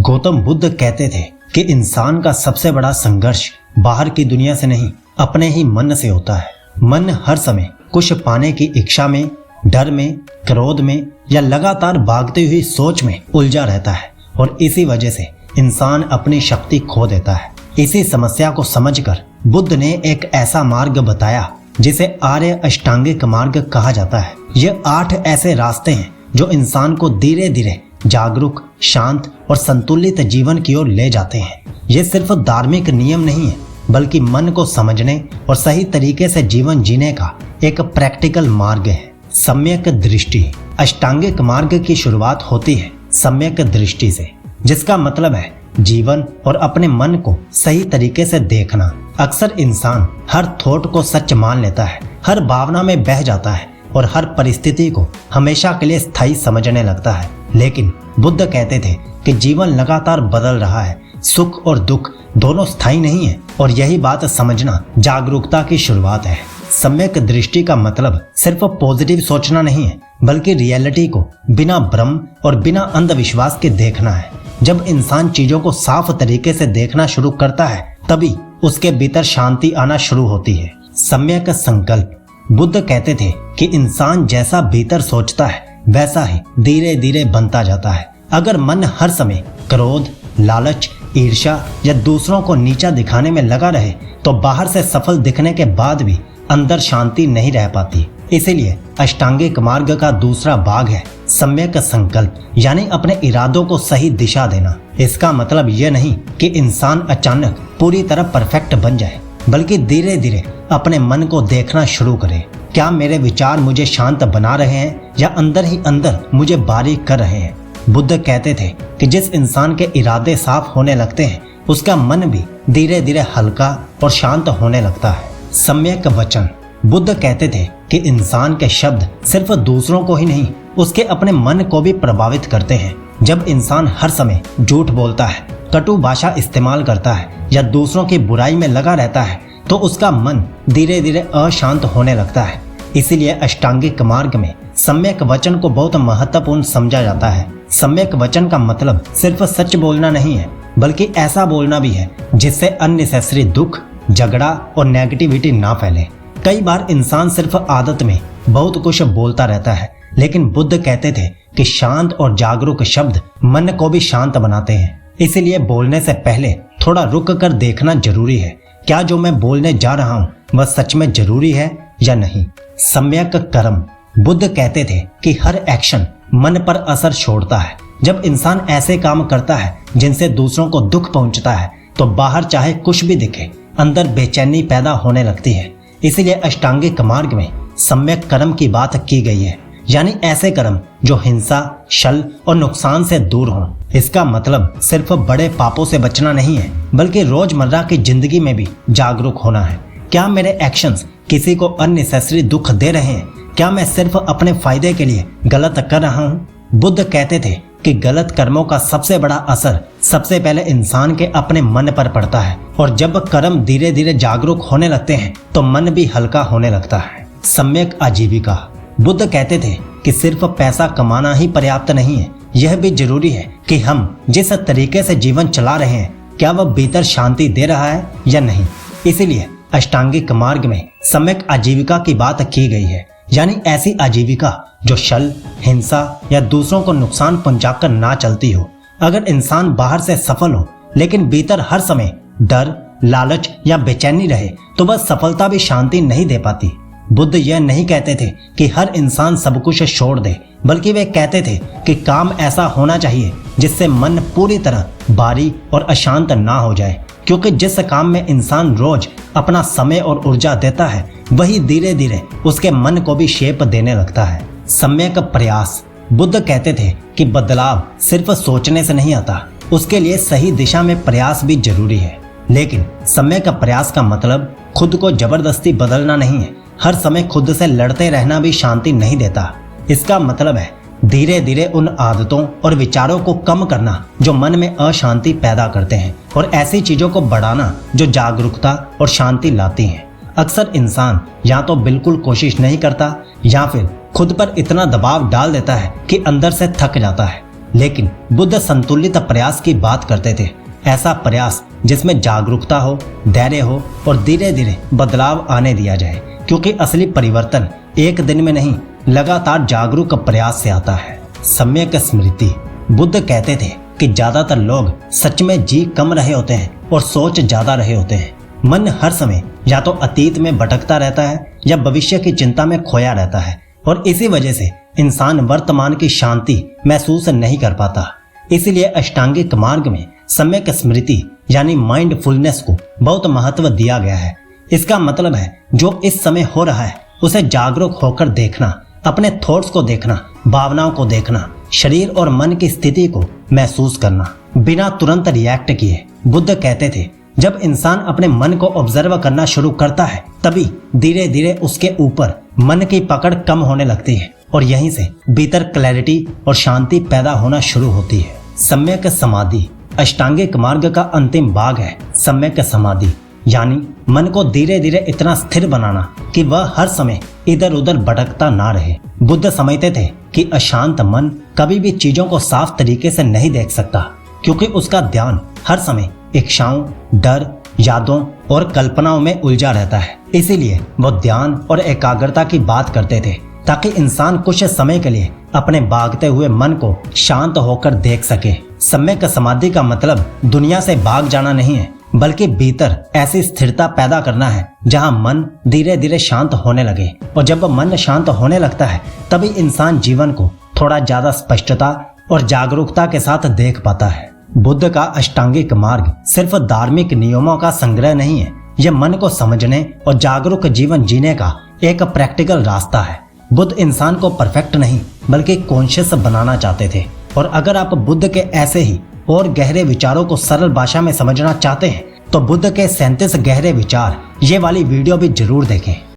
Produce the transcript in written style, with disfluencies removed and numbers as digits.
गौतम बुद्ध कहते थे कि इंसान का सबसे बड़ा संघर्ष बाहर की दुनिया से नहीं, अपने ही मन से होता है। मन हर समय कुछ पाने की इच्छा में, डर में, क्रोध में या लगातार भागती हुई सोच में उलझा रहता है और इसी वजह से इंसान अपनी शक्ति खो देता है। इसी समस्या को समझकर बुद्ध ने एक ऐसा मार्ग बताया जिसे आर्य अष्टांगिक मार्ग कहा जाता है। ये 8 ऐसे रास्ते हैं जो इंसान को धीरे धीरे जागरूक, शांत और संतुलित जीवन की ओर ले जाते हैं। ये सिर्फ धार्मिक नियम नहीं है, बल्कि मन को समझने और सही तरीके से जीवन जीने का एक प्रैक्टिकल मार्ग है। सम्यक दृष्टि। अष्टांगिक मार्ग की शुरुआत होती है सम्यक दृष्टि से, जिसका मतलब है जीवन और अपने मन को सही तरीके से देखना। अक्सर इंसान हर थॉट को सच मान लेता है, हर भावना में बह जाता है और हर परिस्थिति को हमेशा के लिए स्थायी समझने लगता है। लेकिन बुद्ध कहते थे कि जीवन लगातार बदल रहा है, सुख और दुख दोनों स्थायी नहीं है और यही बात समझना जागरूकता की शुरुआत है। सम्यक दृष्टि का मतलब सिर्फ पॉजिटिव सोचना नहीं है, बल्कि रियलिटी को बिना भ्रम और बिना अंधविश्वास के देखना है। जब इंसान चीजों को साफ तरीके से देखना शुरू करता है, तभी उसके भीतर शांति आना शुरू होती है। सम्यक संकल्प। बुद्ध कहते थे कि इंसान जैसा भीतर सोचता है वैसा ही धीरे धीरे बनता जाता है। अगर मन हर समय क्रोध, लालच, ईर्ष्या या दूसरों को नीचा दिखाने में लगा रहे तो बाहर से सफल दिखने के बाद भी अंदर शांति नहीं रह पाती। इसीलिए अष्टांगिक मार्ग का दूसरा भाग है सम्यक संकल्प, यानी अपने इरादों को सही दिशा देना। इसका मतलब यह नहीं कि इंसान अचानक पूरी तरह परफेक्ट बन जाए, बल्कि धीरे धीरे अपने मन को देखना शुरू करे। क्या मेरे विचार मुझे शांत बना रहे हैं या अंदर ही अंदर मुझे बारीक कर रहे हैं? बुद्ध कहते थे कि जिस इंसान के इरादे साफ होने लगते हैं, उसका मन भी धीरे धीरे हल्का और शांत होने लगता है। सम्यक वचन। बुद्ध कहते थे कि इंसान के शब्द सिर्फ दूसरों को ही नहीं, उसके अपने मन को भी प्रभावित करते हैं। जब इंसान हर समय झूठ बोलता है, कटु भाषा इस्तेमाल करता है या दूसरों की बुराई में लगा रहता है, तो उसका मन धीरे धीरे अशांत होने लगता है। इसीलिए अष्टांगिक मार्ग में सम्यक वचन को बहुत महत्वपूर्ण समझा जाता है। सम्यक वचन का मतलब सिर्फ सच बोलना नहीं है, बल्कि ऐसा बोलना भी है जिससे अननेसेसरी दुख, झगड़ा और नेगेटिविटी ना फैले। कई बार इंसान सिर्फ आदत में बहुत कुछ बोलता रहता है, लेकिन बुद्ध कहते थे कि शांत और जागरूक शब्द मन को भी शांत बनाते हैं। इसीलिए बोलने से पहले थोड़ा रुक कर देखना जरूरी है। क्या जो मैं बोलने जा रहा हूँ वह सच में जरूरी है या नहीं? सम्यक कर्म। बुद्ध कहते थे कि हर एक्शन मन पर असर छोड़ता है। जब इंसान ऐसे काम करता है जिनसे दूसरों को दुख पहुंचता है, तो बाहर चाहे कुछ भी दिखे, अंदर बेचैनी पैदा होने लगती है। इसीलिए अष्टांगिक मार्ग में सम्यक कर्म की बात की गई है, यानी ऐसे कर्म जो हिंसा, छल और नुकसान से दूर हों। इसका मतलब सिर्फ बड़े पापों से बचना नहीं है, बल्कि रोजमर्रा की जिंदगी में भी जागरूक होना है। क्या मेरे एक्शंस किसी को अननेसेसरी दुख दे रहे हैं? क्या मैं सिर्फ अपने फायदे के लिए गलत कर रहा हूँ? बुद्ध कहते थे कि गलत कर्मों का सबसे बड़ा असर सबसे पहले इंसान के अपने मन पर पड़ता है, और जब कर्म धीरे धीरे जागरूक होने लगते हैं तो मन भी हल्का होने लगता है। सम्यक आजीविका। बुद्ध कहते थे कि सिर्फ पैसा कमाना ही पर्याप्त नहीं है, यह भी जरूरी है कि हम जिस तरीके से जीवन चला रहे हैं, क्या वह भीतर शांति दे रहा है या नहीं। इसीलिए अष्टांगिक मार्ग में सम्यक आजीविका की बात की गई है, यानी ऐसी आजीविका जो छल, हिंसा या दूसरों को नुकसान पहुंचाकर ना चलती हो। अगर इंसान बाहर से सफल हो लेकिन भीतर हर समय डर, लालच या बेचैनी रहे, तो वह सफलता भी शांति नहीं दे पाती। बुद्ध यह नहीं कहते थे कि हर इंसान सब कुछ छोड़ दे, बल्कि वे कहते थे कि काम ऐसा होना चाहिए जिससे मन पूरी तरह बारीक और अशांत ना हो जाए, क्योंकि जिस काम में इंसान रोज अपना समय और ऊर्जा देता है, वही धीरे धीरे उसके मन को भी शेप देने लगता है। सम्यक प्रयास। बुद्ध कहते थे कि बदलाव सिर्फ सोचने से नहीं आता, उसके लिए सही दिशा में प्रयास भी जरूरी है। लेकिन सम्यक प्रयास का मतलब खुद को जबरदस्ती बदलना नहीं है। हर समय खुद से लड़ते रहना भी शांति नहीं देता। इसका मतलब है धीरे धीरे उन आदतों और विचारों को कम करना जो मन में अशांति पैदा करते हैं, और ऐसी चीजों को बढ़ाना जो जागरूकता और शांति लाती हैं। अक्सर इंसान या तो बिल्कुल कोशिश नहीं करता या फिर खुद पर इतना दबाव डाल देता है कि अंदर से थक जाता है। लेकिन बुद्ध संतुलित प्रयास की बात करते थे। ऐसा प्रयास जिसमें जागरूकता हो, धैर्य हो और धीरे धीरे बदलाव आने दिया जाए, क्योंकि असली परिवर्तन एक दिन में नहीं, लगातार जागरूक प्रयास से आता है। सम्यक स्मृति। बुद्ध कहते थे कि ज्यादातर लोग सच में जी कम रहे होते हैं और सोच ज्यादा रहे होते हैं। मन हर समय या तो अतीत में भटकता रहता है या भविष्य की चिंता में खोया रहता है, और इसी वजह से इंसान वर्तमान की शांति महसूस नहीं कर पाता। इसलिए अष्टांगिक मार्ग में सम्यक स्मृति यानी माइंडफुलनेस को बहुत महत्व दिया गया है। इसका मतलब है जो इस समय हो रहा है उसे जागरूक होकर देखना, अपने थॉट्स को देखना, भावनाओं को देखना, शरीर और मन की स्थिति को महसूस करना, बिना तुरंत रिएक्ट किए। बुद्ध कहते थे जब इंसान अपने मन को ऑब्जर्व करना शुरू करता है तभी धीरे धीरे उसके ऊपर मन की पकड़ कम होने लगती है और यहीं से भीतर क्लैरिटी और शांति पैदा होना शुरू होती है। सम्यक समाधि। अष्टांगिक मार्ग का अंतिम भाग है सम्यक समाधि, यानी मन को धीरे धीरे इतना स्थिर बनाना कि वह हर समय इधर उधर भटकता ना रहे। बुद्ध समझते थे कि अशांत मन कभी भी चीजों को साफ तरीके से नहीं देख सकता, क्योंकि उसका ध्यान हर समय इच्छाओं, डर, यादों और कल्पनाओं में उलझा रहता है। इसीलिए वो ध्यान और एकाग्रता की बात करते थे, ताकि इंसान कुछ समय के लिए अपने भागते हुए मन को शांत होकर देख सके। सम्यक समाधि का मतलब दुनिया से भाग जाना नहीं है, बल्कि भीतर ऐसी स्थिरता पैदा करना है जहां मन धीरे धीरे शांत होने लगे। और जब मन शांत होने लगता है तभी इंसान जीवन को थोड़ा ज्यादा स्पष्टता और जागरूकता के साथ देख पाता है। बुद्ध का अष्टांगिक मार्ग सिर्फ धार्मिक नियमों का संग्रह नहीं है, यह मन को समझने और जागरूक जीवन जीने का एक प्रैक्टिकल रास्ता है। बुद्ध इंसान को परफेक्ट नहीं बल्कि कॉन्शियस बनाना चाहते थे। और अगर आप बुद्ध के ऐसे ही और गहरे विचारों को सरल भाषा में समझना चाहते हैं तो बुद्ध के 37 गहरे विचार ये वाली वीडियो भी जरूर देखें।